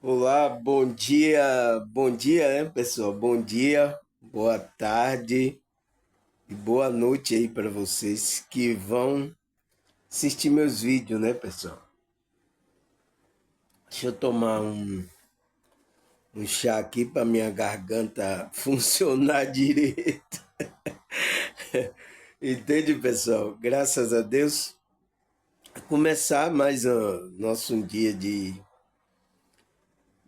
Olá, bom dia, né, pessoal? Bom dia, boa tarde e boa noite aí para vocês que vão assistir meus vídeos, né, pessoal? Deixa eu tomar um chá aqui para minha garganta funcionar direito. Entende, pessoal? Graças a Deus, começar mais nosso dia de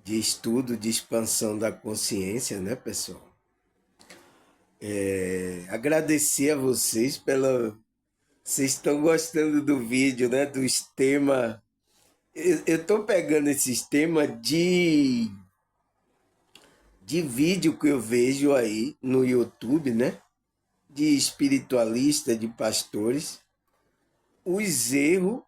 estudo, de expansão da consciência, né, pessoal? Agradecer a vocês pela. Vocês estão gostando do vídeo, né? Dos temas. Eu tô pegando esses temas de vídeo que eu vejo aí no YouTube, né? De espiritualistas, de pastores, os erros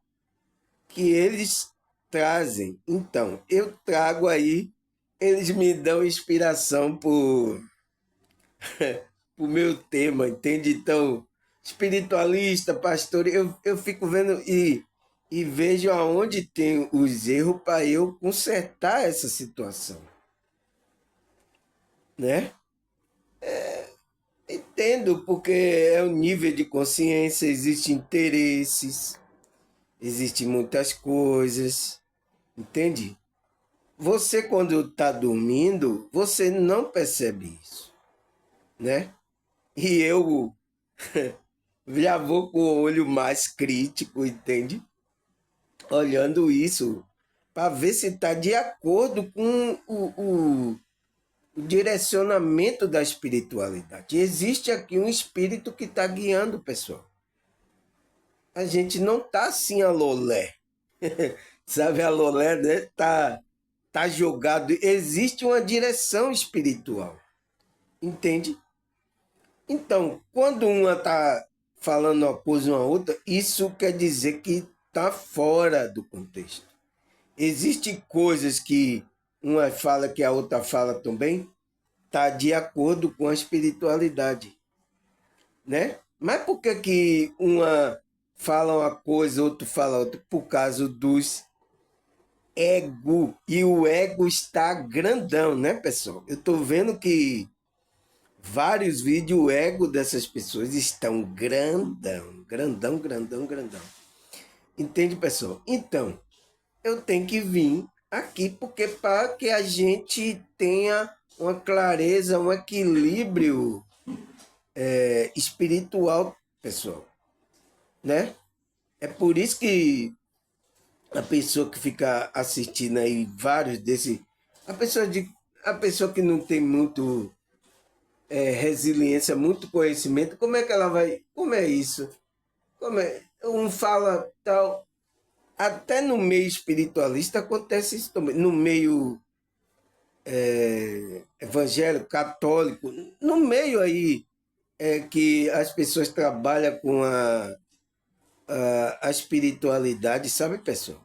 que eles trazem. Então, eu trago aí, eles me dão inspiração pro meu tema, entende? Então, espiritualista, pastor, eu fico vendo e vejo aonde tem os erros para eu consertar essa situação, né? Entendo, porque é o nível de consciência, existem interesses, existem muitas coisas, entende? Você, quando está dormindo, você não percebe isso, né? E eu já vou com o olho mais crítico, entende? Olhando isso para ver se está de acordo com o direcionamento da espiritualidade. Existe aqui um espírito que está guiando o pessoal. A gente não está assim a lolé. Sabe, a lolé, né? Tá jogado. Existe uma direção espiritual. Entende? Então, quando uma está falando uma coisa uma outra, isso quer dizer que está fora do contexto. Existem coisas que uma fala que a outra fala também, tá de acordo com a espiritualidade, né? Mas por que que uma fala uma coisa, outro fala outra? Por causa dos ego. E o ego está grandão, né, pessoal? Eu tô vendo que vários vídeos, o ego dessas pessoas estão grandão, grandão, grandão, grandão. Entende, pessoal? Então, eu tenho que vir aqui porque para que a gente tenha uma clareza, um equilíbrio espiritual, pessoal, né? É por isso que a pessoa que fica assistindo aí vários desses, a pessoa que não tem muito resiliência, muito conhecimento, como é que ela vai? Como é isso? Como é? Um fala tal. Até no meio espiritualista acontece isso também. No meio evangélico, católico, no meio aí que as pessoas trabalham com a espiritualidade, sabe, pessoal?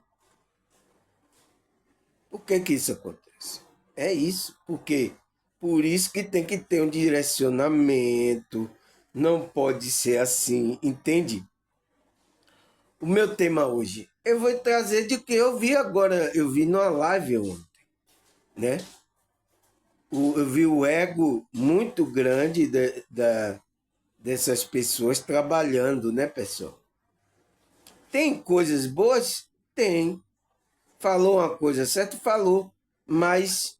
Por que que isso acontece? É isso, porque por isso que tem que ter um direcionamento, não pode ser assim, entende? O meu tema hoje, eu vou trazer de que eu vi agora, eu vi numa live ontem, né? Eu vi o ego muito grande dessas pessoas trabalhando, né, pessoal? Tem coisas boas? Tem. Falou uma coisa certa? Falou. Mas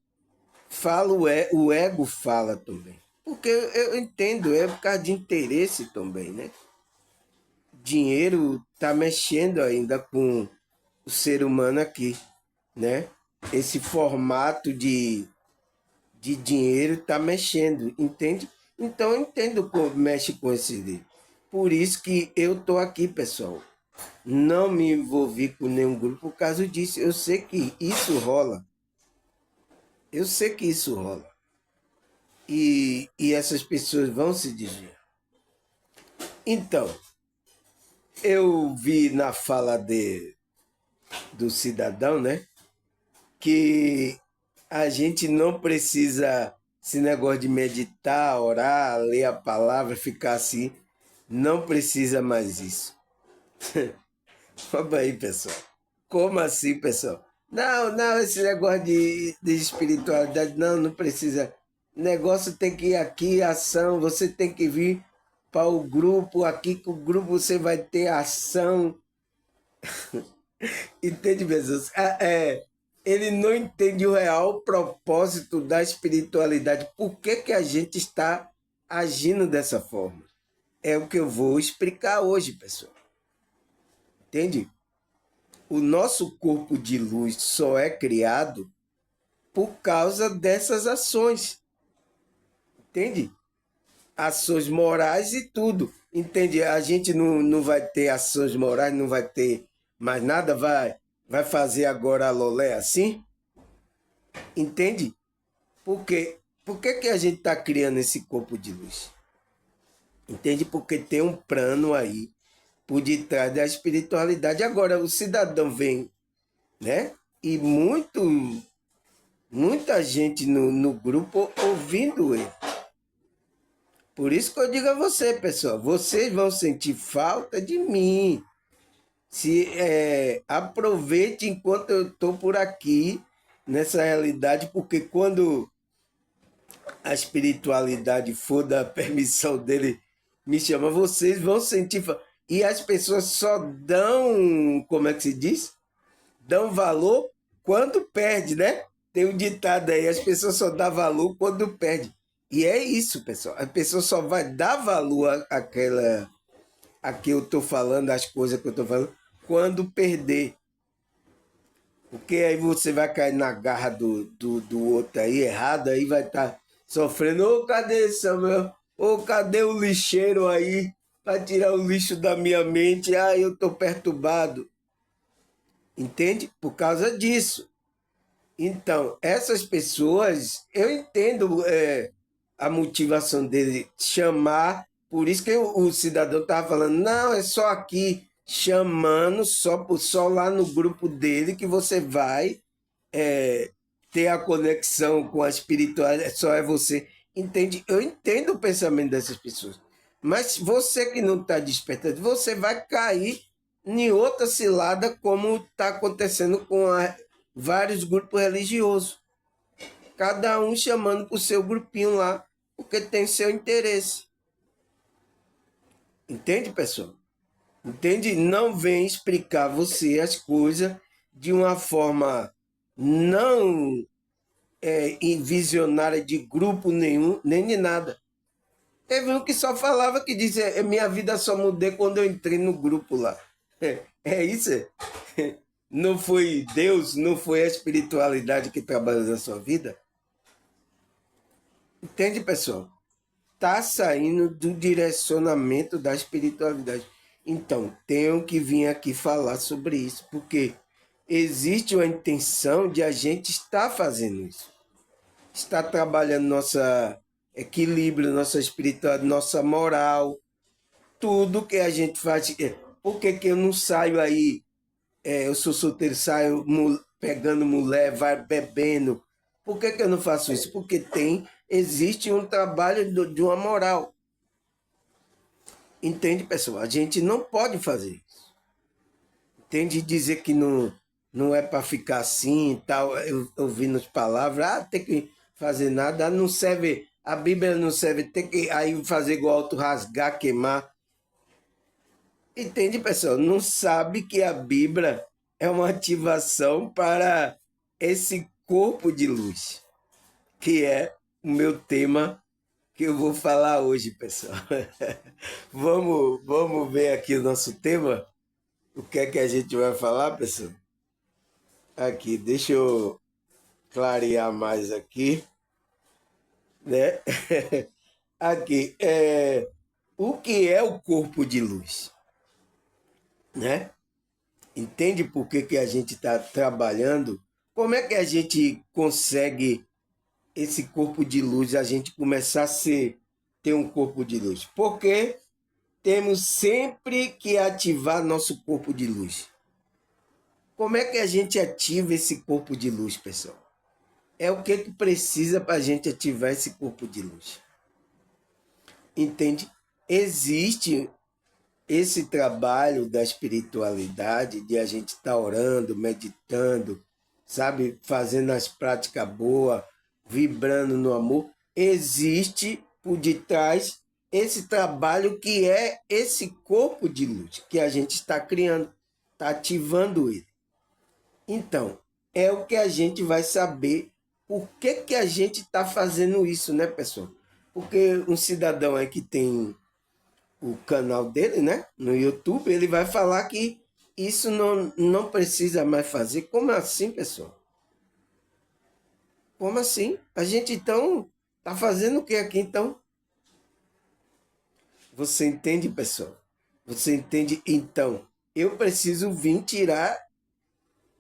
o ego fala também. Porque eu entendo, é por causa de interesse também, né? Dinheiro está mexendo ainda com o ser humano aqui, né? Esse formato de dinheiro está mexendo, entende? Então eu entendo como mexe com esse. Por isso que eu tô aqui, pessoal. Não me envolvi com nenhum grupo por causa disso. Eu sei que isso rola. Eu sei que isso rola. E essas pessoas vão se desviar. Então, eu vi na fala do cidadão, né? Que a gente não precisa, esse negócio de meditar, orar, ler a palavra, ficar assim, não precisa mais isso. Vamos aí, pessoal. Como assim, pessoal? Não, não, esse negócio de espiritualidade, não, não precisa. O negócio tem que ir aqui, ação, você tem que vir para o grupo, aqui com o grupo você vai ter ação. Entende, Jesus? Ele não entende o real propósito da espiritualidade. Por que, que a gente está agindo dessa forma? É o que eu vou explicar hoje, pessoal. Entende? O nosso corpo de luz só é criado por causa dessas ações. Entende? Ações morais e tudo. Entende? A gente não vai ter ações morais, não vai ter mais nada, vai fazer agora a lolé assim? Entende? Por que, que a gente está criando esse corpo de luz? Entende? Porque tem um plano aí por detrás da espiritualidade. Agora, o cidadão vem, né? E muita gente no grupo ouvindo ele. Por isso que eu digo a você, pessoal, vocês vão sentir falta de mim. Aproveite enquanto eu estou por aqui, nessa realidade, porque quando a espiritualidade for da permissão dele me chama, vocês vão sentir falta. E as pessoas só dão, como é que se diz? Dão valor quando perde, né? Tem um ditado aí, as pessoas só dão valor quando perde. E é isso, pessoal. A pessoa só vai dar valor àquela a que eu estou falando, as coisas que eu estou falando, quando perder. Porque aí você vai cair na garra do outro aí, errado, aí vai estar sofrendo. Ô, cadê Samuel? Ô, cadê o lixeiro aí para tirar o lixo da minha mente? Ah, eu estou perturbado. Entende? Por causa disso. Então, essas pessoas, eu entendo a motivação dele chamar, por isso que o cidadão estava falando, não, é só aqui, chamando, só lá no grupo dele que você vai é, ter a conexão com a espiritualidade, só é você. Entende? Eu entendo o pensamento dessas pessoas. Mas você que não está despertando, você vai cair em outra cilada, como está acontecendo com vários grupos religiosos. Cada um chamando para o seu grupinho lá, porque tem seu interesse. Entende, pessoal? Entende? Não vem explicar você as coisas de uma forma não visionária de grupo nenhum, nem de nada. Teve um que só falava que dizia, minha vida só mudei quando eu entrei no grupo lá. É isso? Não foi Deus, não foi a espiritualidade que trabalhou na sua vida? Entende, pessoal? Está saindo do direcionamento da espiritualidade. Então, tenho que vir aqui falar sobre isso, porque existe uma intenção de a gente estar fazendo isso. Está trabalhando nosso equilíbrio, nossa espiritualidade, nossa moral, tudo que a gente faz. Por que, que eu não saio aí? Eu sou solteiro, saio pegando mulher, vai bebendo. Por que, que eu não faço isso? Porque existe um trabalho de uma moral. Entende, pessoal? A gente não pode fazer isso. Entende? Dizer que não é para ficar assim e tal, eu ouvindo as palavras, tem que fazer nada, não serve, a Bíblia não serve, tem que aí fazer igual auto rasgar, queimar. Entende, pessoal? Não sabe que a Bíblia é uma ativação para esse corpo de luz, que é o meu tema que eu vou falar hoje, pessoal. Vamos ver aqui o nosso tema? O que é que a gente vai falar, pessoal? Aqui, deixa eu clarear mais aqui, né? Aqui, o que é o corpo de luz, né? Entende por que, que a gente está trabalhando? Como é que a gente consegue esse corpo de luz, a gente começar ter um corpo de luz? Porque temos sempre que ativar nosso corpo de luz. Como é que a gente ativa esse corpo de luz, pessoal? É o que precisa para a gente ativar esse corpo de luz. Entende? Existe esse trabalho da espiritualidade, de a gente estar orando, meditando, sabe, fazendo as práticas boas, vibrando no amor, existe por detrás esse trabalho que é esse corpo de luz que a gente está criando, está ativando ele. Então, é o que a gente vai saber por que a gente está fazendo isso, né, pessoal? Porque um cidadão aí que tem o canal dele, né, no YouTube, ele vai falar que isso não precisa mais fazer. Como assim, pessoal? Como assim? A gente então tá fazendo o que aqui então? Você entende, pessoal? Você entende? Então, eu preciso vir tirar,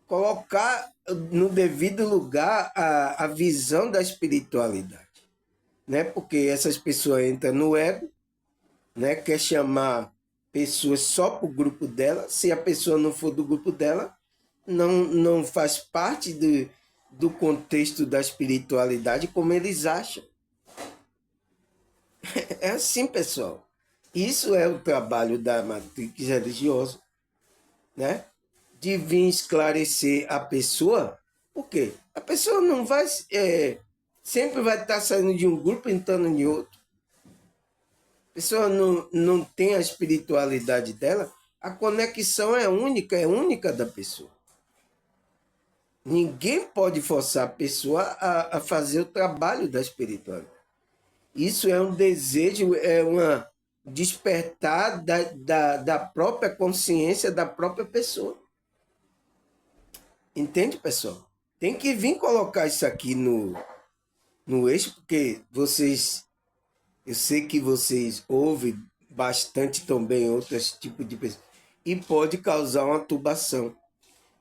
colocar no devido lugar a visão da espiritualidade, né? Porque essas pessoas entram no ego, né? Quer chamar pessoas só para o grupo dela. Se a pessoa não for do grupo dela, não faz parte do contexto da espiritualidade como eles acham. É assim, pessoal. Isso é o trabalho da matrix religiosa, né? De vir esclarecer a pessoa. Por quê? A pessoa não vai. Sempre vai estar saindo de um grupo e entrando em outro. A pessoa não tem a espiritualidade dela. A conexão é única da pessoa. Ninguém pode forçar a pessoa a fazer o trabalho da espiritualidade. Isso é um desejo, é uma despertar da própria consciência da própria pessoa. Entende, pessoal? Tem que vir colocar isso aqui no eixo, porque vocês, eu sei que vocês ouvem bastante também outros tipos de pessoas, e pode causar uma turbação.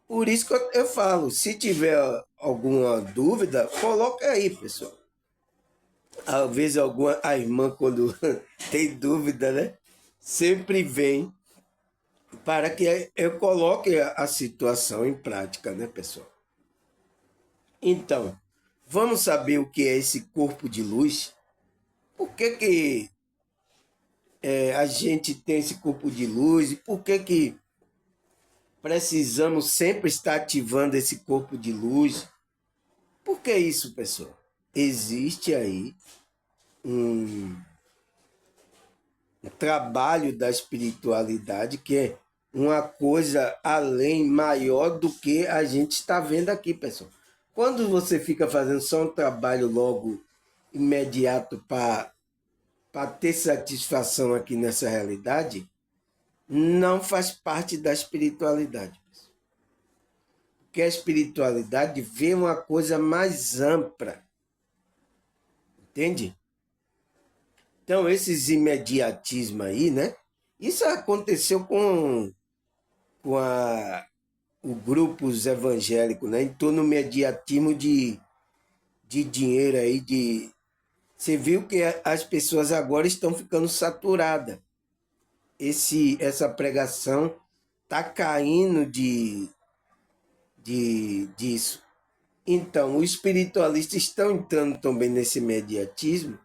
Por isso que eu falo, se tiver alguma dúvida, coloca aí, pessoal. Às vezes a irmã, quando tem dúvida, né? Sempre vem para que eu coloque a situação em prática, né, pessoal? Então, vamos saber o que é esse corpo de luz? Por que a gente tem esse corpo de luz? E por que precisamos sempre estar ativando esse corpo de luz? Por que isso, pessoal? Existe aí um trabalho da espiritualidade que é uma coisa além, maior do que a gente está vendo aqui, pessoal. Quando você fica fazendo só um trabalho logo imediato para ter satisfação aqui nessa realidade, não faz parte da espiritualidade. Porque a espiritualidade vê uma coisa mais ampla, entende? Então, esses imediatismos aí, né? Isso aconteceu com os grupos evangélicos, né? Em torno do mediatismo de dinheiro aí, você viu que as pessoas agora estão ficando saturadas. Essa pregação tá caindo disso. Então, os espiritualistas estão entrando também nesse mediatismo,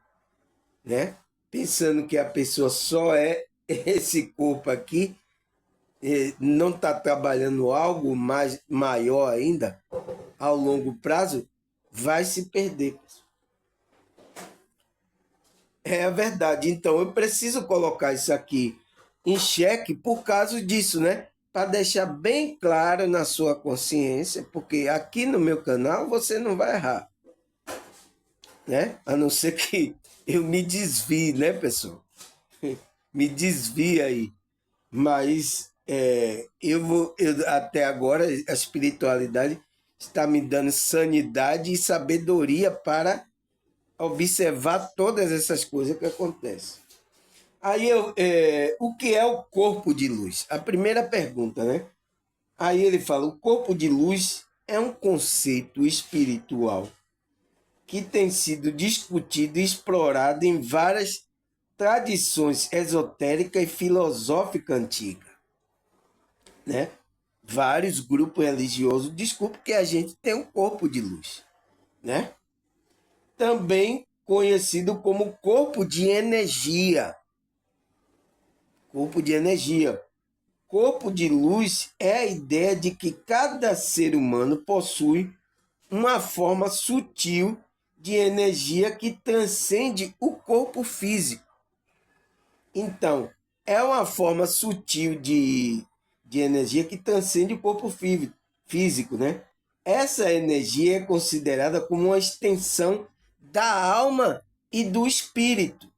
né? Pensando que a pessoa só é esse corpo aqui, não está trabalhando algo mais maior ainda, ao longo prazo, vai se perder. É a verdade. Então, eu preciso colocar isso aqui em xeque por causa disso, né? Para deixar bem claro na sua consciência, porque aqui no meu canal você não vai errar, né? A não ser que eu me desvie, né, pessoal? Me desvie aí. Mas até agora a espiritualidade está me dando sanidade e sabedoria para observar todas essas coisas que acontecem. Aí o que é o corpo de luz? A primeira pergunta, né? Aí ele fala: o corpo de luz é um conceito espiritual que tem sido discutido e explorado em várias tradições esotéricas e filosóficas antigas, né? Vários grupos religiosos desculpa que a gente tem um corpo de luz, né? Também conhecido como corpo de energia. Corpo de energia. corpo de luz é a ideia de que cada ser humano possui uma forma sutil de energia que transcende o corpo físico. Então, é uma forma sutil de energia que transcende o corpo físico, né? Essa energia é considerada como uma extensão da alma e do espírito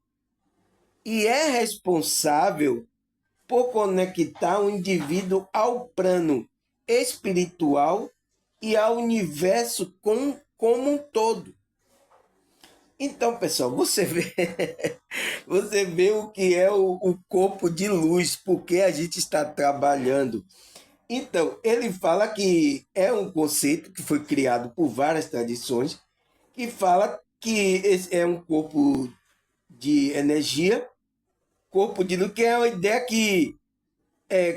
e é responsável por conectar o indivíduo ao plano espiritual e ao universo como um todo. Então, pessoal, você vê o que é o corpo de luz, porque a gente está trabalhando. Então, ele fala que é um conceito que foi criado por várias tradições, que fala que esse é um corpo de energia, corpo de luz, que é uma ideia que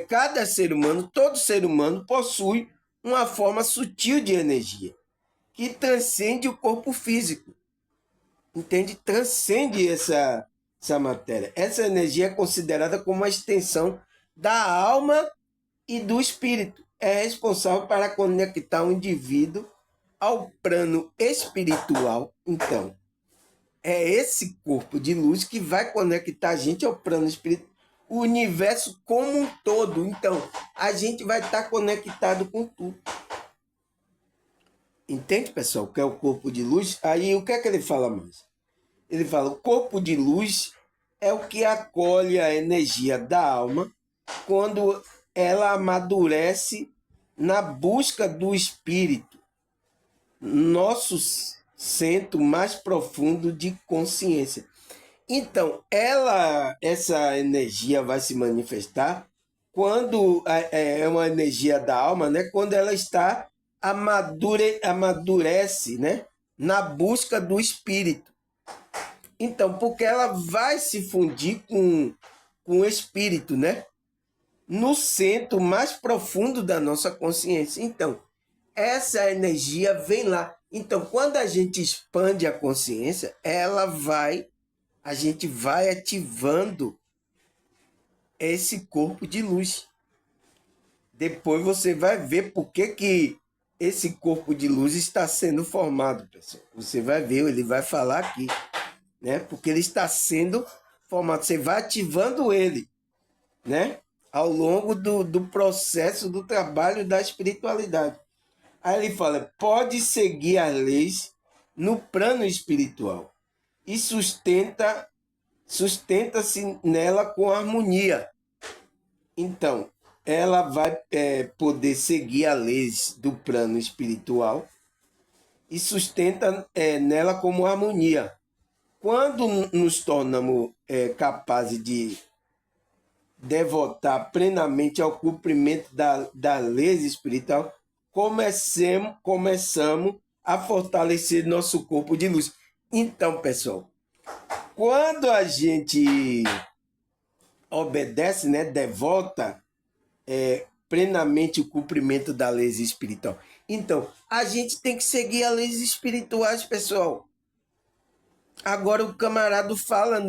cada ser humano, todo ser humano, possui uma forma sutil de energia, que transcende o corpo físico. Entende? Transcende essa matéria. Essa energia é considerada como uma extensão da alma e do espírito. É responsável para conectar o indivíduo ao plano espiritual. Então, é esse corpo de luz que vai conectar a gente ao plano espiritual, o universo como um todo. Então, a gente vai estar conectado com tudo. Entende, pessoal, o que é o corpo de luz? Aí, o que é que ele fala mais? Ele fala, o corpo de luz é o que acolhe a energia da alma quando ela amadurece na busca do espírito, nosso centro mais profundo de consciência. Então, essa energia vai se manifestar quando é uma energia da alma, né? Quando ela está amadurece, né? Na busca do espírito. Então, porque ela vai se fundir com o espírito, né? No centro mais profundo da nossa consciência. Então, essa energia vem lá. Então, quando a gente expande a consciência, a gente vai ativando esse corpo de luz. Depois você vai ver por que esse corpo de luz está sendo formado, pessoal. Você vai ver, ele vai falar aqui, né? Porque ele está sendo formado. Você vai ativando ele, né? Ao longo do processo do trabalho da espiritualidade. Aí ele fala, pode seguir as leis no plano espiritual e sustenta-se nela com harmonia. Então, ela vai poder seguir as leis do plano espiritual e sustenta nela como harmonia. Quando nos tornamos capazes de devotar plenamente ao cumprimento da lei espiritual, começamos a fortalecer nosso corpo de luz. Então, pessoal, quando a gente obedece, né, devota plenamente o cumprimento da lei espiritual. Então, a gente tem que seguir as leis espirituais, pessoal. Agora o camarada fala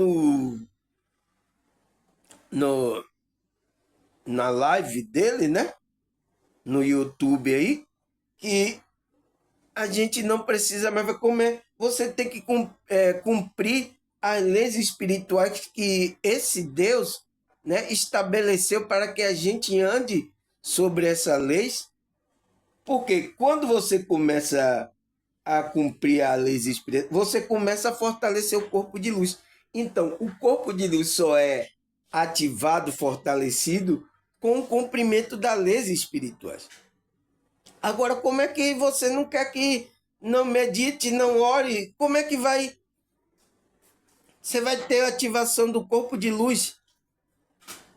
na live dele, né? No YouTube aí, que a gente não precisa mais comer. Você tem que cumprir as leis espirituais que esse Deus, né, estabeleceu para que a gente ande sobre essa lei. Porque quando você começa a cumprir a lei espiritual, você começa a fortalecer o corpo de luz. Então, o corpo de luz só é ativado, fortalecido com o cumprimento das leis espirituais. Agora, como é que você não quer que não medite, não ore? Como é que vai? Você vai ter a ativação do corpo de luz.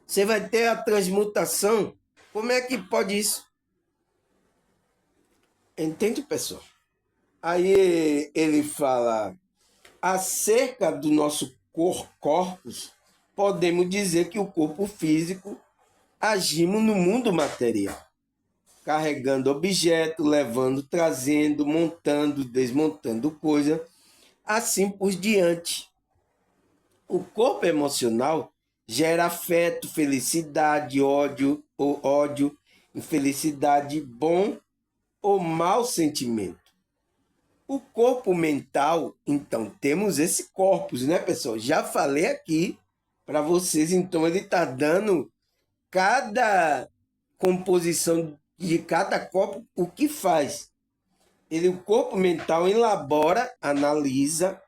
Você vai ter a transmutação. Como é que pode isso? Entende, pessoal? Aí ele fala, acerca do nosso corpus, podemos dizer que o corpo físico agimos no mundo material, carregando objetos, levando, trazendo, montando, desmontando coisa, assim por diante. O corpo emocional gera afeto, felicidade, ódio, ou ódio, infelicidade, bom ou mau sentimento. O corpo mental, então, temos esse corpus, né, pessoal? Já falei aqui para vocês, então ele está dando cada composição de cada corpo, o que faz. O corpo mental elabora, analisa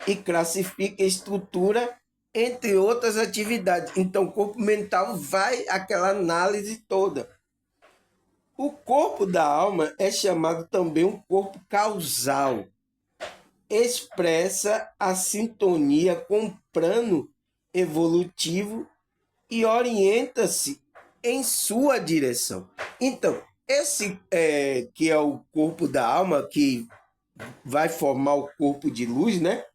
e classifica a estrutura, entre outras atividades. Então, o corpo mental vai aquela análise toda. O corpo da alma é chamado também um corpo causal. Expressa a sintonia com o plano evolutivo e orienta-se em sua direção. Então, esse que é o corpo da alma, que vai formar o corpo de luz, né?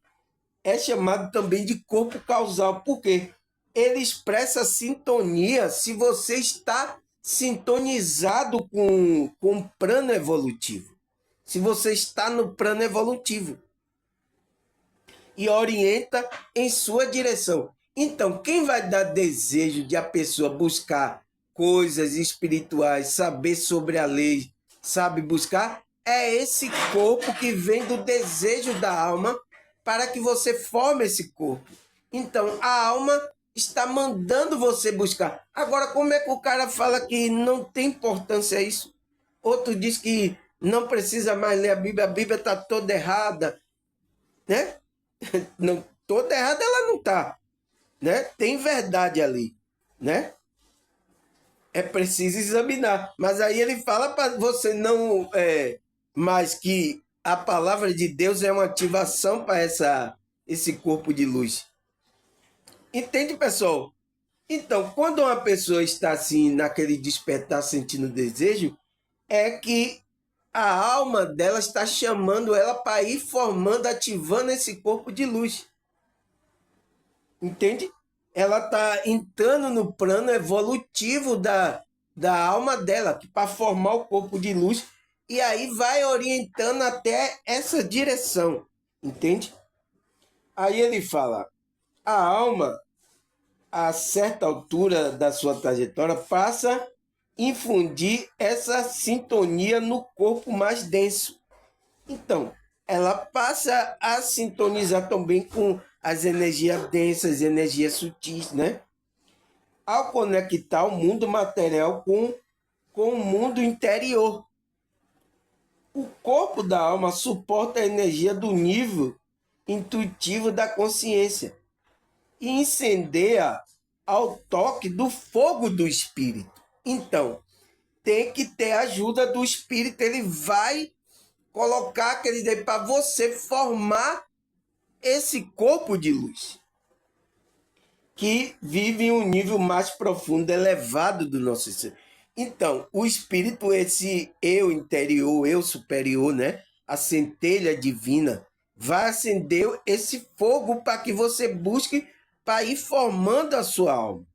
É chamado também de corpo causal, porque ele expressa a sintonia se você está sintonizado com o plano evolutivo. Se você está no plano evolutivo. E orienta em sua direção. Então, quem vai dar desejo de a pessoa buscar coisas espirituais, saber sobre a lei, sabe buscar, é esse corpo que vem do desejo da alma para que você forme esse corpo. Então, a alma está mandando você buscar. Agora, como é que o cara fala que não tem importância isso? Outro diz que não precisa mais ler a Bíblia está toda errada, né? Não, toda errada ela não está, né? Tem verdade ali, né? É preciso examinar. Mas aí ele fala para você não... mas que a palavra de Deus é uma ativação para esse corpo de luz. Entende, pessoal? Então, quando uma pessoa está assim, naquele despertar, sentindo desejo, é que a alma dela está chamando ela para ir formando, ativando esse corpo de luz. Entende? Ela está entrando no plano evolutivo da alma dela, para formar o corpo de luz, e aí vai orientando até essa direção. Entende? Aí ele fala, a alma, a certa altura da sua trajetória, passa a infundir essa sintonia no corpo mais denso. Então, ela passa a sintonizar também com as energias densas, energias sutis, né? Ao conectar o mundo material com o mundo interior. O corpo da alma suporta a energia do nível intuitivo da consciência e incendeia ao toque do fogo do espírito. Então, tem que ter a ajuda do espírito, ele vai colocar aquele daí para você formar esse corpo de luz que vive em um nível mais profundo, elevado do nosso ser. Então, o espírito, esse eu interior, eu superior, né? A centelha divina, vai acender esse fogo para que você busque para ir formando a sua alma.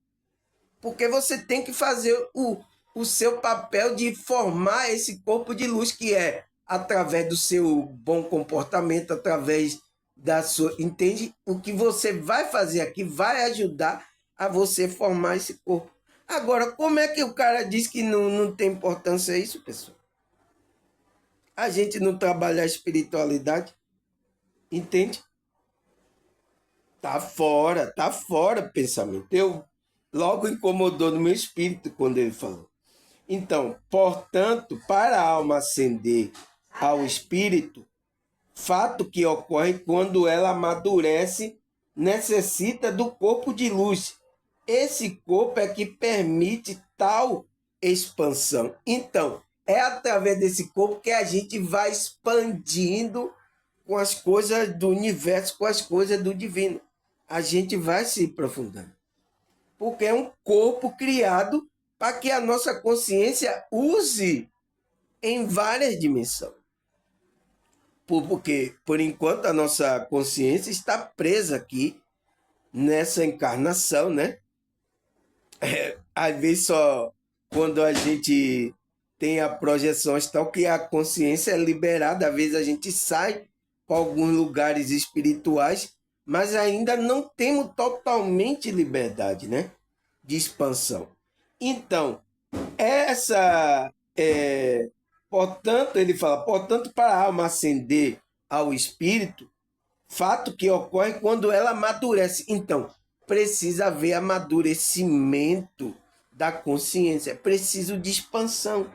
Porque você tem que fazer o seu papel de formar esse corpo de luz, que é através do seu bom comportamento, através da sua... Entende? O que você vai fazer aqui vai ajudar a você formar esse corpo. Agora, como é que o cara diz que não tem importância isso, pessoal? A gente não trabalha a espiritualidade, entende? Tá fora o pensamento. Eu logo incomodou no meu espírito quando ele falou. Então, portanto, para a alma ascender ao espírito, fato que ocorre quando ela amadurece, necessita do corpo de luz. Esse corpo é que permite tal expansão. Então, é através desse corpo que a gente vai expandindo com as coisas do universo, com as coisas do divino. A gente vai se aprofundando. Porque é um corpo criado para que a nossa consciência use em várias dimensões. Porque, por enquanto, a nossa consciência está presa aqui nessa encarnação, né? Às vezes só quando a gente tem a projeção astral que a consciência é liberada, às vezes a gente sai para alguns lugares espirituais, mas ainda não temos totalmente liberdade, né? De expansão. Então, Portanto, ele fala, portanto, para a alma ascender ao espírito, fato que ocorre quando ela amadurece. Então, precisa haver amadurecimento da consciência, é preciso de expansão.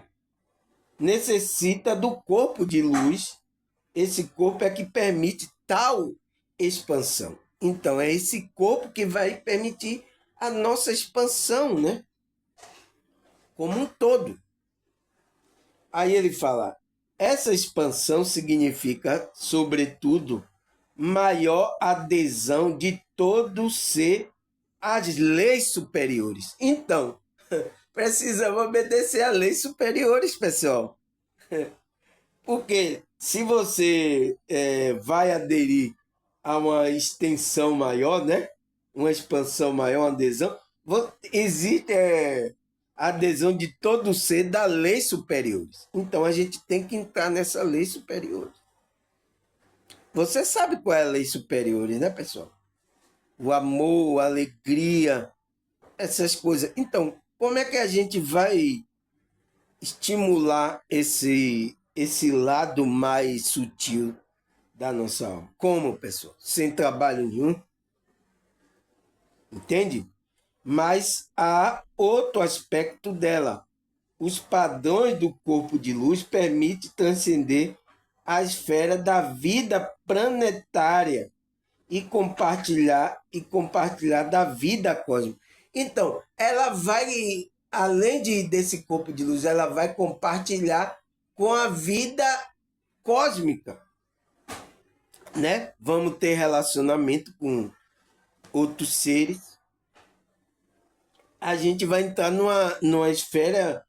Necessita do corpo de luz. Esse corpo é que permite tal expansão. Então, é esse corpo que vai permitir a nossa expansão, né? Como um todo. Aí ele fala: essa expansão significa, sobretudo, maior adesão de todo ser às leis superiores. Então, precisamos obedecer às leis superiores, pessoal. Porque se você vai aderir a uma extensão maior, né? Uma expansão maior, uma adesão, existe a adesão de todo ser da leis superiores. Então a gente tem que entrar nessa lei superior. Você sabe qual é a lei superior, né, pessoal? O amor, a alegria, essas coisas. Então, como é que a gente vai estimular esse lado mais sutil da nossa alma? Como, pessoal? Sem trabalho nenhum? Entende? Mas há outro aspecto dela. Os padrões do corpo de luz permitem transcender a esfera da vida planetária e compartilhar da vida cósmica. Então, ela vai, além desse corpo de luz, ela vai compartilhar com a vida cósmica, né? Vamos ter relacionamento com outros seres. A gente vai entrar numa esfera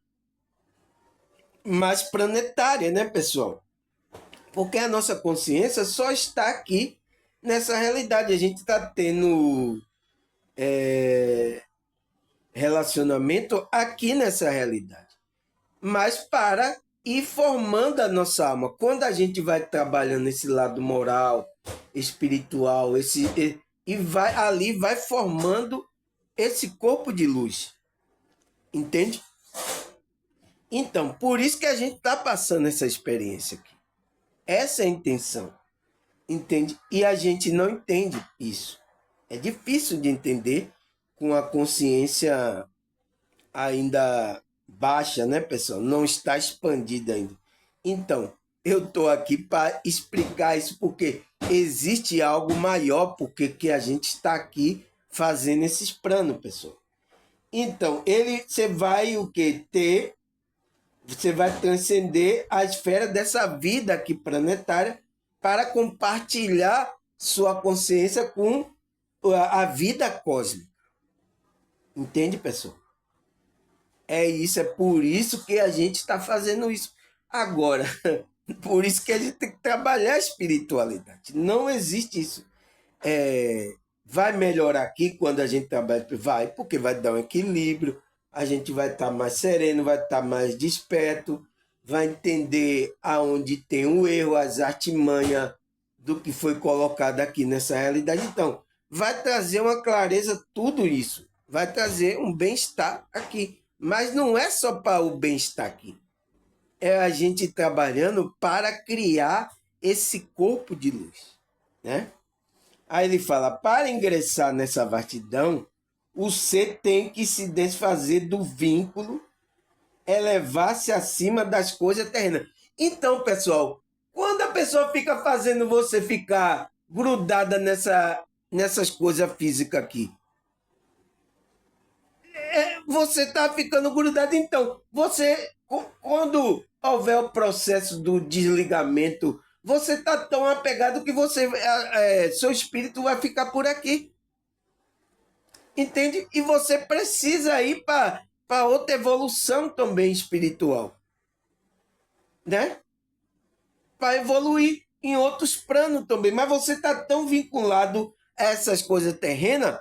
mais planetária, né, pessoal? Porque a nossa consciência só está aqui nessa realidade. A gente está tendo relacionamento aqui nessa realidade. Mas para ir formando a nossa alma. Quando a gente vai trabalhando esse lado moral, espiritual, e vai formando esse corpo de luz. Entende? Então, por isso que a gente está passando essa experiência aqui. Essa é a intenção. Entende? E a gente não entende isso. É difícil de entender com a consciência ainda baixa, né, pessoal? Não está expandida ainda. Então, eu estou aqui para explicar isso, porque existe algo maior porque que a gente está aqui fazendo esses planos, pessoal. Então, você vai o que? Você vai transcender a esfera dessa vida aqui planetária para compartilhar sua consciência com a vida cósmica. Entende, pessoal? É por isso que a gente está fazendo isso. Agora, por isso que a gente tem que trabalhar a espiritualidade. Não existe isso. Vai melhorar aqui quando a gente trabalha? Vai, porque vai dar um equilíbrio, a gente vai estar mais sereno, vai estar mais desperto, vai entender aonde tem o erro, as artimanhas do que foi colocado aqui nessa realidade. Então, vai trazer uma clareza, tudo isso. Vai trazer um bem-estar aqui. Mas não é só para o bem-estar aqui. É a gente trabalhando para criar esse corpo de luz, né? Aí ele fala, para ingressar nessa vastidão, o ser tem que se desfazer do vínculo, elevar-se acima das coisas terrenas. Então, pessoal, quando a pessoa fica fazendo você ficar grudada nessas coisas físicas aqui, você está ficando grudado. Então, quando houver o processo do desligamento, você está tão apegado que seu espírito vai ficar por aqui. Entende? E você precisa ir para outra evolução também espiritual, né? Para evoluir em outros planos também. Mas você está tão vinculado a essas coisas terrenas,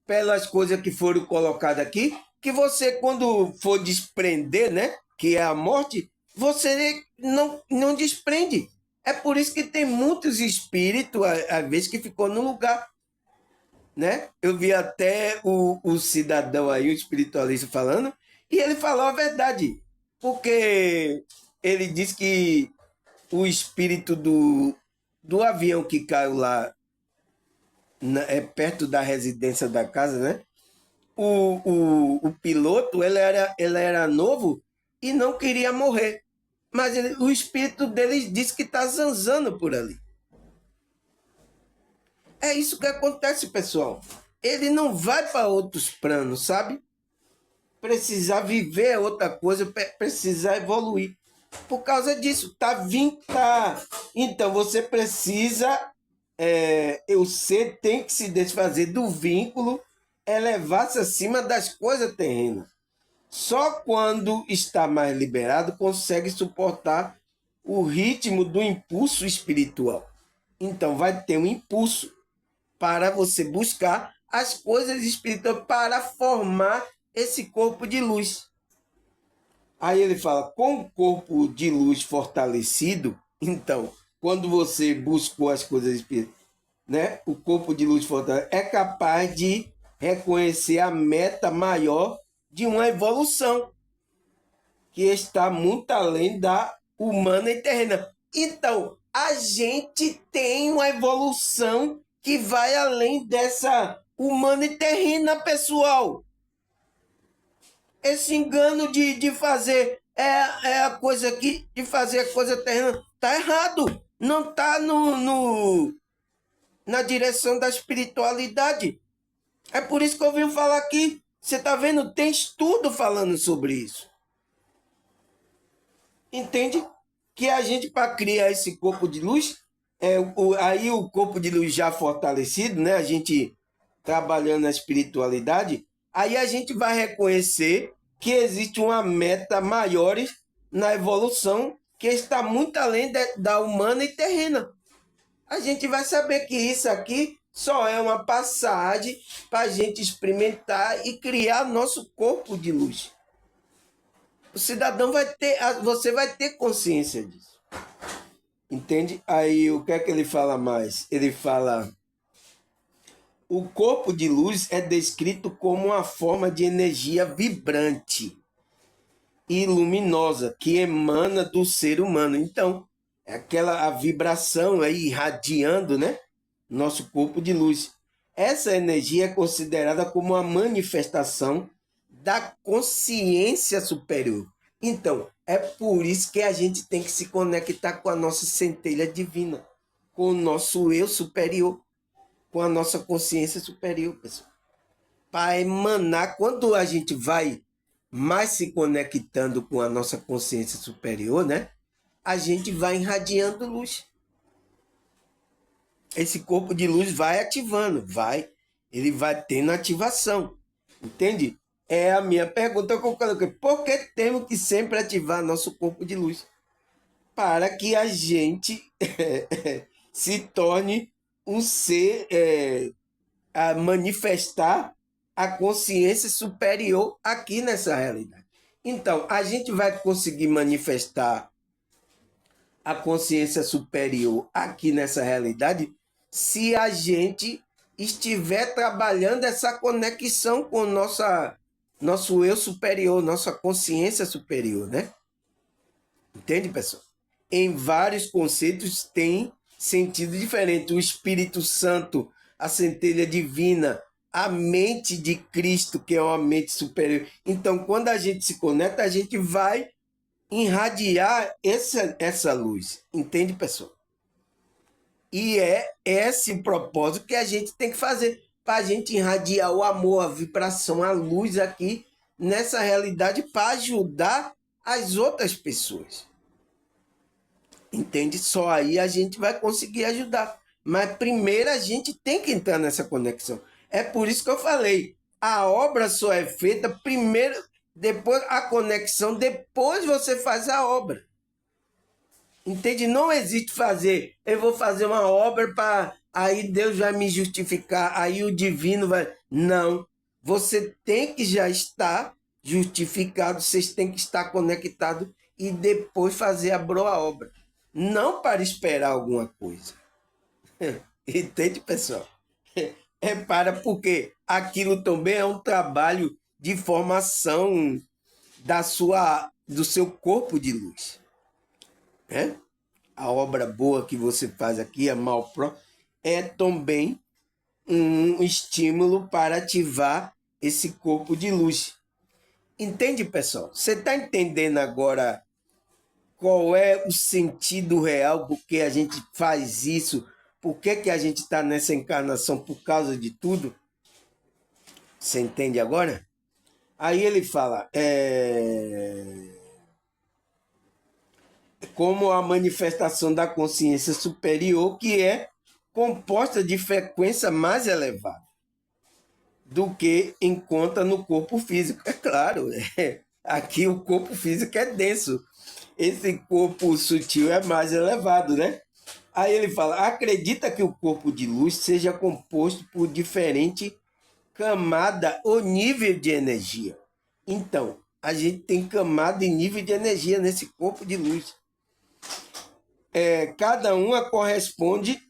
pelas coisas que foram colocadas aqui, que você, quando for desprender, né? Que é a morte, você não desprende. É por isso que tem muitos espíritos, às vezes, que ficou no lugar, né? Eu vi até o cidadão aí, o espiritualista falando, E ele falou a verdade, porque ele disse que o espírito do avião que caiu lá perto da residência da casa, né? O piloto ele era novo e não queria morrer. Mas o espírito dele disse que está zanzando por ali. É isso que acontece, pessoal. Ele não vai para outros planos, sabe? Precisar viver outra coisa, precisar evoluir. Por causa disso, tá vindo, tá. Então você precisa, o ser tem que se desfazer do vínculo, elevar-se acima das coisas terrenas. Só quando está mais liberado consegue suportar o ritmo do impulso espiritual. Então vai ter um impulso para você buscar as coisas espirituais para formar esse corpo de luz. Aí ele fala, com o corpo de luz fortalecido, então, quando você buscou as coisas espirituais, né, o corpo de luz fortalecido é capaz de reconhecer a meta maior de uma evolução, que está muito além da humana e terrena. Então, a gente tem uma evolução que vai além dessa humana e terrena, pessoal. Esse engano de fazer a coisa aqui, de fazer a coisa terrena, tá errado. Não tá na direção da espiritualidade. É por isso que eu vim falar aqui. Você tá vendo? Tem estudo falando sobre isso. Entende? Que a gente, para criar esse corpo de luz, aí o corpo de luz já fortalecido, né? A gente trabalhando na espiritualidade, aí a gente vai reconhecer que existe uma meta maior na evolução que está muito além da humana e terrena. A gente vai saber que isso aqui só é uma passagem para a gente experimentar e criar nosso corpo de luz. O cidadão vai ter, você vai ter consciência disso. Entende? Aí o que é que ele fala mais? Ele fala: o corpo de luz é descrito como uma forma de energia vibrante e luminosa que emana do ser humano. Então, é aquela a vibração aí irradiando, né? Nosso corpo de luz. Essa energia é considerada como uma manifestação da consciência superior. Então, é por isso que a gente tem que se conectar com a nossa centelha divina, com o nosso eu superior, com a nossa consciência superior, pessoal. Para emanar, quando a gente vai mais se conectando com a nossa consciência superior, né? A gente vai irradiando luz. Esse corpo de luz vai ativando, ele vai tendo ativação, entende? É a minha pergunta que eu coloquei. Por que temos que sempre ativar nosso corpo de luz? Para que a gente se torne um ser a manifestar a consciência superior aqui nessa realidade. Então, a gente vai conseguir manifestar a consciência superior aqui nessa realidade se a gente estiver trabalhando essa conexão com nosso eu superior, nossa consciência superior, né? Entende, pessoal? Em vários conceitos tem sentido diferente. O Espírito Santo, a centelha divina, a mente de Cristo, que é uma mente superior. Então, quando a gente se conecta, a gente vai irradiar essa luz. Entende, pessoal? E é esse propósito que a gente tem que fazer para a gente irradiar o amor, a vibração, a luz aqui nessa realidade para ajudar as outras pessoas. Entende? Só aí a gente vai conseguir ajudar. Mas primeiro a gente tem que entrar nessa conexão. É por isso que eu falei, a obra só é feita primeiro, depois a conexão, depois você faz a obra. Entende? Não existe fazer, eu vou fazer uma obra para aí Deus vai me justificar, aí o divino vai. Não. Você tem que já estar justificado, vocês têm que estar conectados e depois fazer a boa obra. Não para esperar alguma coisa. Entende, pessoal? Porque aquilo também é um trabalho de formação do seu corpo de luz, né? A obra boa que você faz aqui, a Malpro, é também um estímulo para ativar esse corpo de luz. Entende, pessoal? Você está entendendo agora qual é o sentido real, por que a gente faz isso, por que a gente está nessa encarnação por causa de tudo? Você entende agora? Aí ele fala, como a manifestação da consciência superior, que é composta de frequência mais elevada do que encontra no corpo físico. É claro, aqui o corpo físico é denso, esse corpo sutil é mais elevado, né? Aí ele fala, acredita que o corpo de luz seja composto por diferente camada ou nível de energia. Então, a gente tem camada e nível de energia nesse corpo de luz. Cada uma corresponde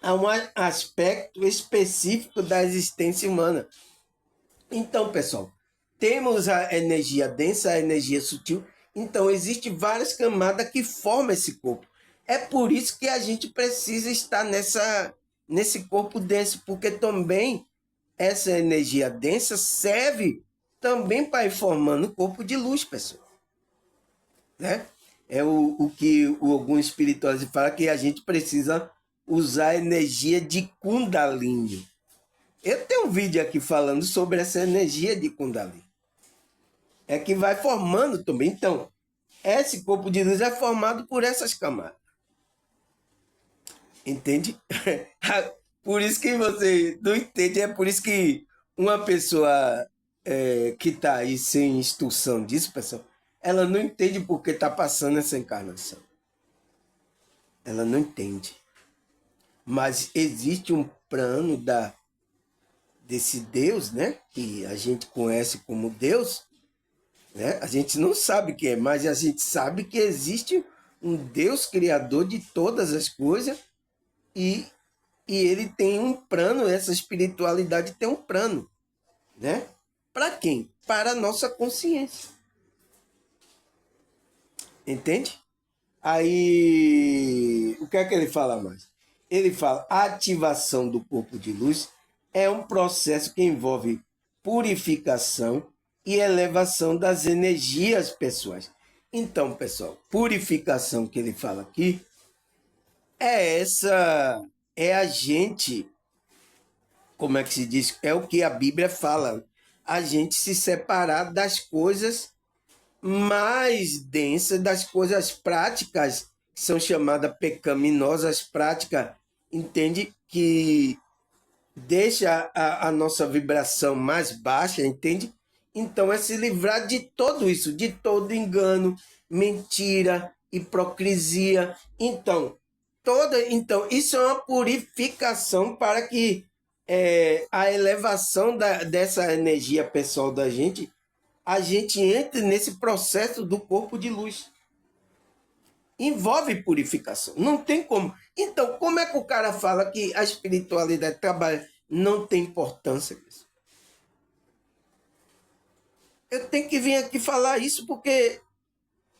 a um aspecto específico da existência humana. Então, pessoal, temos a energia densa, a energia sutil. Então, existem várias camadas que formam esse corpo. É por isso que a gente precisa estar nesse corpo denso, porque também essa energia densa serve também para ir formando o corpo de luz, pessoal. Né? É o que algum espiritualista fala, que a gente precisa usar a energia de Kundalini. Eu tenho um vídeo aqui falando sobre essa energia de Kundalini. É que vai formando também. Então, esse corpo de luz é formado por essas camadas. Entende? Por isso que você não entende. É por isso que uma pessoa que está aí sem instrução disso, pessoal, ela não entende por que está passando essa encarnação. Ela não entende. Mas existe um plano desse Deus, né? Que a gente conhece como Deus, né? A gente não sabe quem é, mas a gente sabe que existe um Deus criador de todas as coisas e ele tem um plano, essa espiritualidade tem um plano, né? Para quem? Para a nossa consciência. Entende? Aí, o que é que ele fala mais? Ele fala, a ativação do corpo de luz é um processo que envolve purificação e elevação das energias pessoais. Então, pessoal, purificação que ele fala aqui é a gente, como é que se diz? É o que a Bíblia fala, a gente se separar das coisas mais densas, das coisas práticas, que são chamadas pecaminosas práticas, entende? Que deixa a nossa vibração mais baixa, entende? Então é se livrar de tudo isso, de todo engano, mentira, hipocrisia. Então isso é uma purificação para que a elevação dessa energia pessoal da gente, a gente entre nesse processo do corpo de luz. Envolve purificação, não tem como. Então, como é que o cara fala que a espiritualidade trabalha? Não tem importância disso. Eu tenho que vir aqui falar isso porque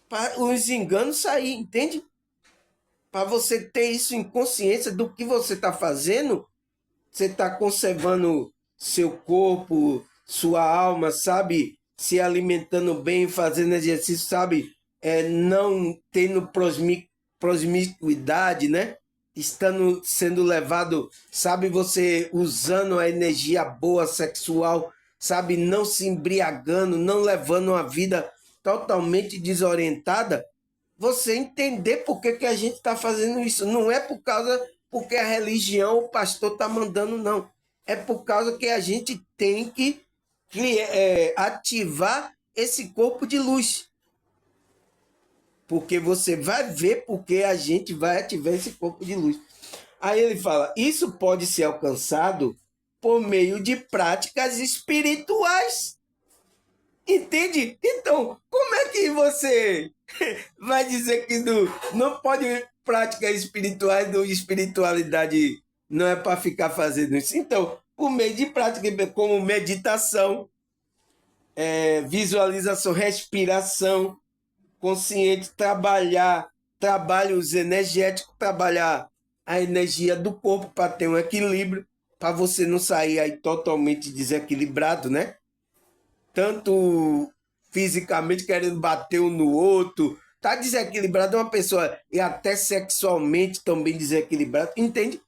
para os enganos sair, entende? Para você ter isso em consciência do que você está fazendo, você está conservando seu corpo, sua alma, sabe? Se alimentando bem, fazendo exercício, sabe? Não tendo promiscuidade, né? Estando sendo levado, sabe? Você usando a energia boa sexual, sabe? Não se embriagando, não levando uma vida totalmente desorientada. Você entender por que a gente está fazendo isso. Não é por causa porque a religião, o pastor está mandando, não. É por causa que a gente tem que ativar esse corpo de luz. Porque você vai ver porque a gente vai ativar esse corpo de luz. Aí ele fala, isso pode ser alcançado por meio de práticas espirituais. Entende? Então, como é que você vai dizer que não pode práticas espirituais ou espiritualidade não é para ficar fazendo isso? Então, por meio de práticas como meditação, visualização, respiração consciente, trabalhos energéticos, trabalhar a energia do corpo para ter um equilíbrio, para você não sair aí totalmente desequilibrado, né? Tanto fisicamente querendo bater um no outro, tá desequilibrado uma pessoa e até sexualmente também desequilibrado, entende?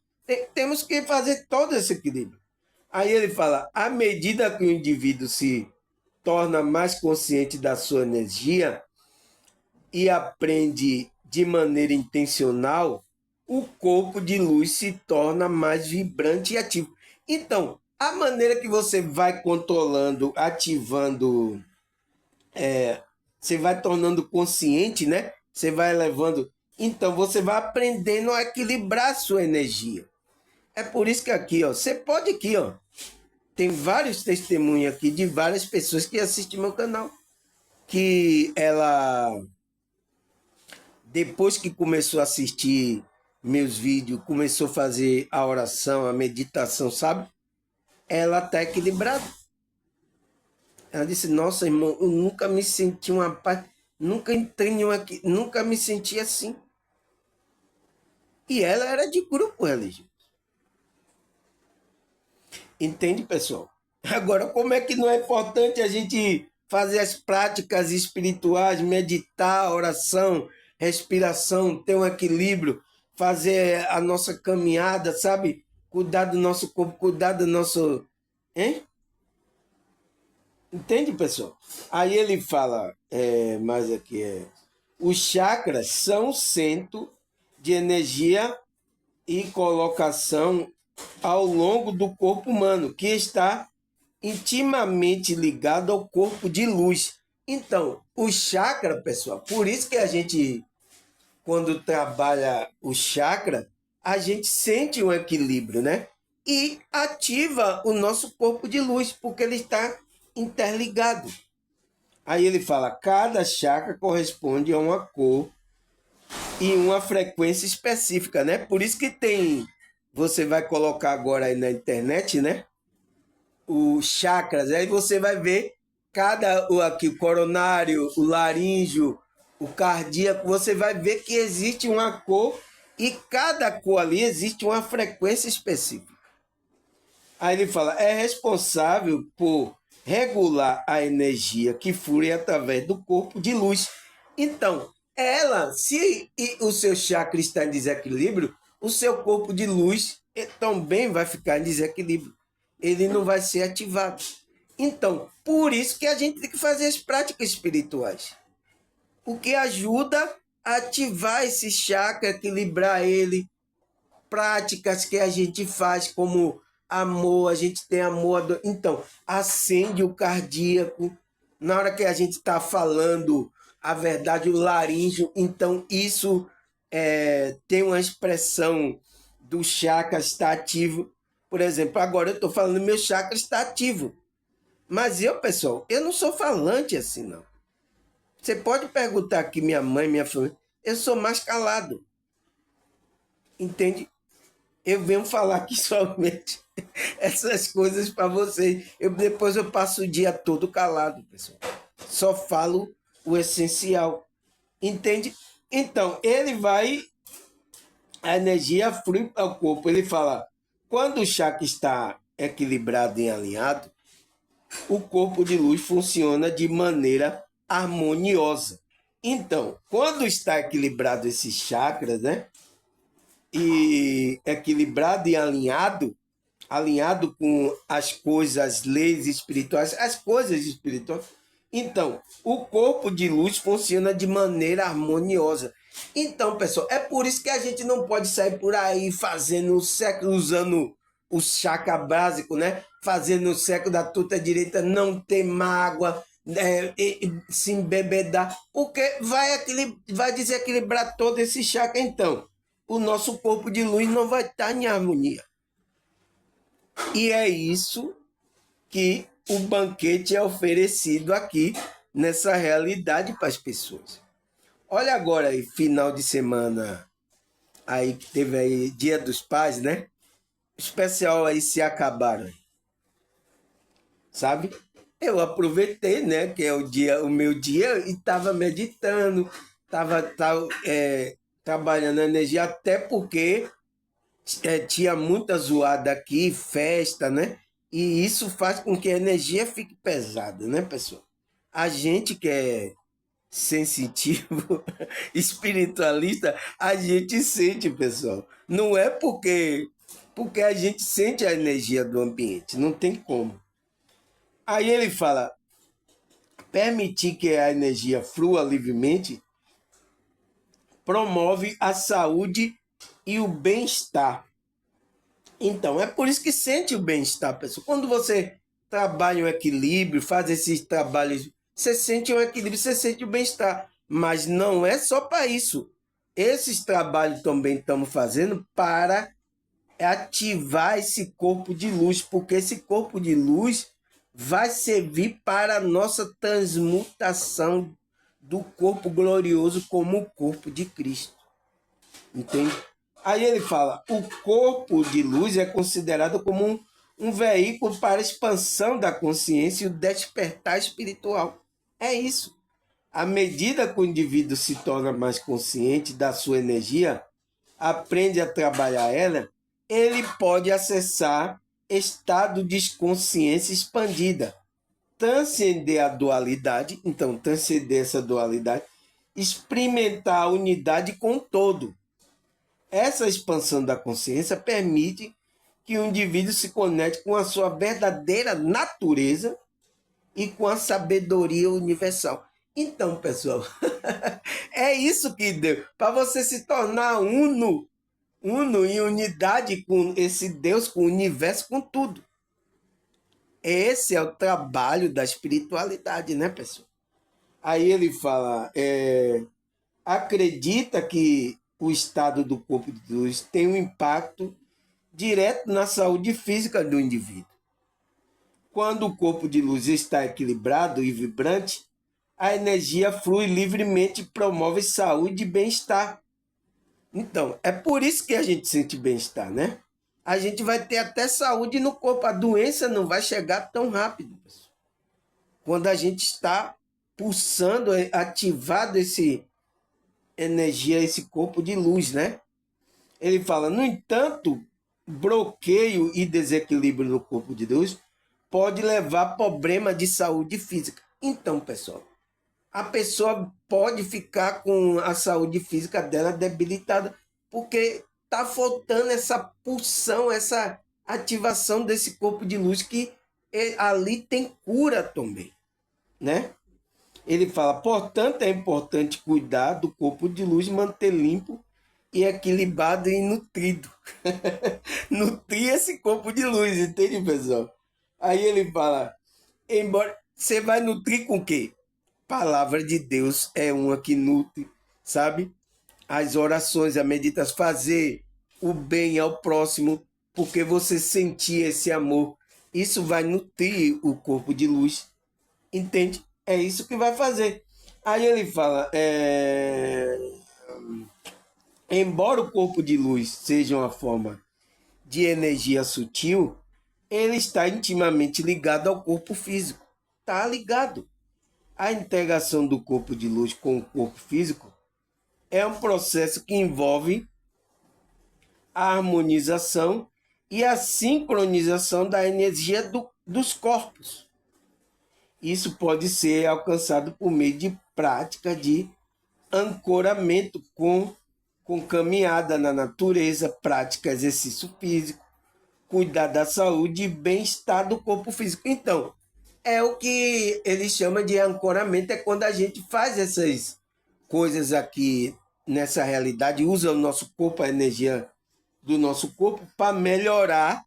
Temos que fazer todo esse equilíbrio. Aí ele fala, à medida que o indivíduo se torna mais consciente da sua energia e aprende de maneira intencional, o corpo de luz se torna mais vibrante e ativo. Então, a maneira que você vai controlando, ativando, você vai tornando consciente, né? Você vai elevando. Então, você vai aprendendo a equilibrar a sua energia. É por isso que aqui, ó, você pode aqui, ó, tem vários testemunhos aqui de várias pessoas que assistem meu canal, que ela, depois que começou a assistir meus vídeos, começou a fazer a oração, a meditação, sabe? Ela tá equilibrada. Ela disse, nossa, irmão, eu nunca me senti uma paz, nunca entrei aqui, nunca me senti assim. E ela era de grupo religioso. Entende, pessoal? Agora, como é que não é importante a gente fazer as práticas espirituais, meditar, oração, respiração, ter um equilíbrio, fazer a nossa caminhada, sabe? Cuidar do nosso corpo, cuidar do nosso. Hein? Entende, pessoal? Aí ele fala, mais aqui os chakras são o centro de energia e colocação ao longo do corpo humano, que está intimamente ligado ao corpo de luz. Então, o chakra, pessoal, por isso que a gente, quando trabalha o chakra, a gente sente um equilíbrio, né? E ativa o nosso corpo de luz, porque ele está interligado. Aí ele fala, cada chakra corresponde a uma cor e uma frequência específica, né? Por isso que tem, você vai colocar agora aí na internet, né? Os chakras, aí você vai ver o coronário, o laríngeo, o cardíaco, você vai ver que existe uma cor e cada cor ali existe uma frequência específica. Aí ele fala, é responsável por regular a energia que flui através do corpo de luz. Então, se o seu chakra está em desequilíbrio, o seu corpo de luz também vai ficar em desequilíbrio. Ele não vai ser ativado. Então, por isso que a gente tem que fazer as práticas espirituais. O que ajuda a ativar esse chakra, equilibrar ele. Práticas que a gente faz como amor, a gente tem amor. Então, acende o cardíaco. Na hora que a gente está falando a verdade, o laríngeo, então isso tem uma expressão do chakra estar ativo. Por exemplo, agora eu estou falando meu chakra está ativo. Mas eu, pessoal, eu não sou falante assim, não. Você pode perguntar aqui, minha mãe, minha família, eu sou mais calado. Entende? Eu venho falar aqui somente essas coisas para vocês. Depois eu passo o dia todo calado, pessoal. Só falo o essencial. Entende? Então, a energia flui para o corpo. Ele fala, quando o chakra está equilibrado e alinhado, o corpo de luz funciona de maneira harmoniosa. Então, quando está equilibrado esses chakras, né? E equilibrado e alinhado com as coisas, as leis espirituais, as coisas espirituais. Então, o corpo de luz funciona de maneira harmoniosa. Então, pessoal, é por isso que a gente não pode sair por aí fazendo o século, usando o chakra básico, né? Fazendo o século da tuta direita, não ter mágoa, se embebedar, porque vai desequilibrar todo esse chakra. Então, o nosso corpo de luz não vai estar em harmonia. E é isso que o banquete é oferecido aqui nessa realidade para as pessoas. Olha agora aí, final de semana aí que teve aí Dia dos Pais, né? Especial aí se acabaram. Sabe? Eu aproveitei, né, que é o meu dia, e estava meditando, estava trabalhando a energia, até porque tinha muita zoada aqui, festa, né? E isso faz com que a energia fique pesada, né, pessoal? A gente que é sensitivo, espiritualista, a gente sente, pessoal. Não é porque a gente sente a energia do ambiente, não tem como. Aí ele fala: permitir que a energia flua livremente promove a saúde e o bem-estar. Então, é por isso que sente o bem-estar, pessoal. Quando você trabalha o equilíbrio, faz esses trabalhos, você sente o equilíbrio, você sente o bem-estar. Mas não é só para isso. Esses trabalhos também estamos fazendo para ativar esse corpo de luz, porque esse corpo de luz vai servir para a nossa transmutação do corpo glorioso como o corpo de Cristo. Entende? Aí ele fala: o corpo de luz é considerado como um veículo para a expansão da consciência e o despertar espiritual. É isso. À medida que o indivíduo se torna mais consciente da sua energia, aprende a trabalhar ela, ele pode acessar estado de consciência expandida, transcender a dualidade, então transcender essa dualidade, experimentar a unidade com o todo. Essa expansão da consciência permite que o indivíduo se conecte com a sua verdadeira natureza e com a sabedoria universal. Então, pessoal, é isso que deu. Para você se tornar uno em unidade com esse Deus, com o universo, com tudo. Esse é o trabalho da espiritualidade, né, pessoal? Aí ele fala, acredita que o estado do corpo de luz tem um impacto direto na saúde física do indivíduo. Quando o corpo de luz está equilibrado e vibrante, a energia flui livremente e promove saúde e bem-estar. Então, é por isso que a gente sente bem-estar, né? A gente vai ter até saúde no corpo. A doença não vai chegar tão rápido, pessoal. Quando a gente está pulsando, ativado esse energia, esse corpo de luz, né? Ele fala, no entanto, bloqueio e desequilíbrio no corpo de luz pode levar a problema de saúde física. Então, pessoal, a pessoa pode ficar com a saúde física dela debilitada porque está faltando essa pulsão, essa ativação desse corpo de luz que ali tem cura também, né? Ele fala, portanto, é importante cuidar do corpo de luz, manter limpo e equilibrado e nutrido. Nutrir esse corpo de luz, entende, pessoal? Aí ele fala, embora você vai nutrir com o quê? Palavra de Deus é uma que nutre, sabe? As orações, a meditação, fazer o bem ao próximo, porque você sentir esse amor, isso vai nutrir o corpo de luz, entende? É isso que vai fazer. Aí ele fala, embora o corpo de luz seja uma forma de energia sutil, ele está intimamente ligado ao corpo físico. Está ligado. A integração do corpo de luz com o corpo físico é um processo que envolve a harmonização e a sincronização da energia dos corpos. Isso pode ser alcançado por meio de prática de ancoramento com caminhada na natureza, prática, exercício físico, cuidar da saúde e bem-estar do corpo físico. Então, é o que ele chama de ancoramento, é quando a gente faz essas coisas aqui nessa realidade, usa o nosso corpo, a energia do nosso corpo, para melhorar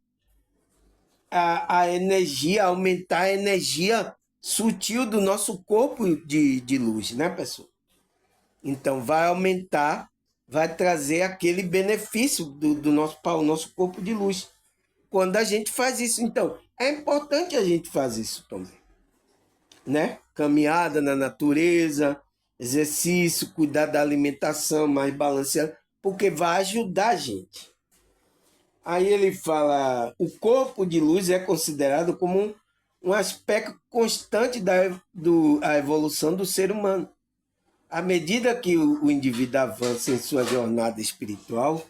a energia, aumentar a energia sutil do nosso corpo de luz, né, pessoal? Então, vai aumentar, vai trazer aquele benefício do nosso, para o nosso corpo de luz. Quando a gente faz isso, então, é importante a gente fazer isso também, né? Caminhada na natureza, exercício, cuidar da alimentação mais balanceada, porque vai ajudar a gente. Aí ele fala, o corpo de luz é considerado como um aspecto constante da evolução do ser humano. À medida que o indivíduo avança em sua jornada espiritual,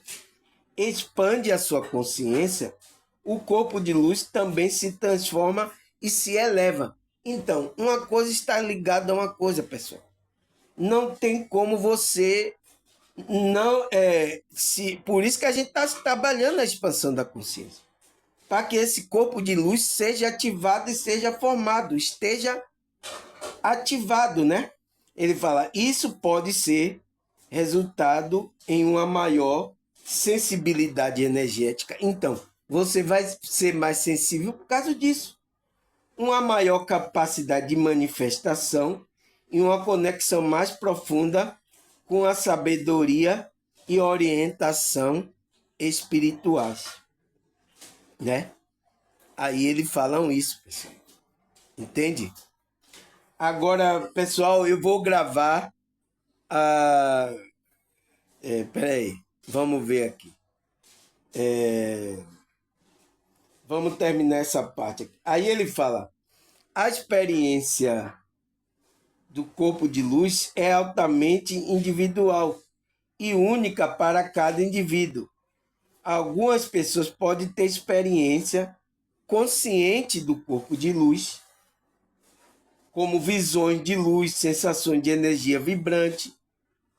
expande a sua consciência, o corpo de luz também se transforma e se eleva. Então, uma coisa está ligada a uma coisa, pessoal. Não tem como você não por isso que a gente está trabalhando na expansão da consciência, para que esse corpo de luz seja ativado e seja formado, esteja ativado, né? Ele fala, isso pode ser resultado em uma maior sensibilidade energética. Então, você vai ser mais sensível por causa disso. Uma maior capacidade de manifestação e uma conexão mais profunda com a sabedoria e orientação espirituais, né? Aí eles falam isso, pessoal. Entende? Agora, pessoal, eu vou gravar a... peraí, vamos ver aqui. Vamos terminar essa parte aqui. Aí ele fala, a experiência do corpo de luz é altamente individual e única para cada indivíduo. Algumas pessoas podem ter experiência consciente do corpo de luz, como visões de luz, sensações de energia vibrante,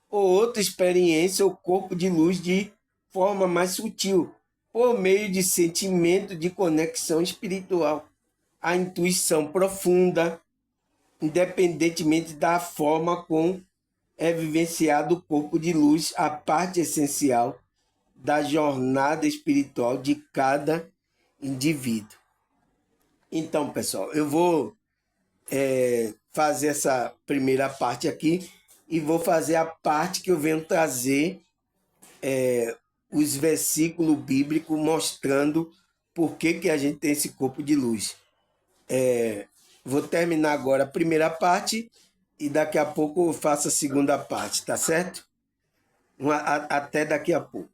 ou outra experiência, o corpo de luz de forma mais sutil, por meio de sentimento de conexão espiritual, a intuição profunda, independentemente da forma como é vivenciado o corpo de luz, a parte essencial da jornada espiritual de cada indivíduo. Então, pessoal, eu vou fazer essa primeira parte aqui e vou fazer a parte que eu venho trazer os versículos bíblicos mostrando por que a gente tem esse corpo de luz. Vou terminar agora a primeira parte e daqui a pouco eu faço a segunda parte, tá certo? Até daqui a pouco.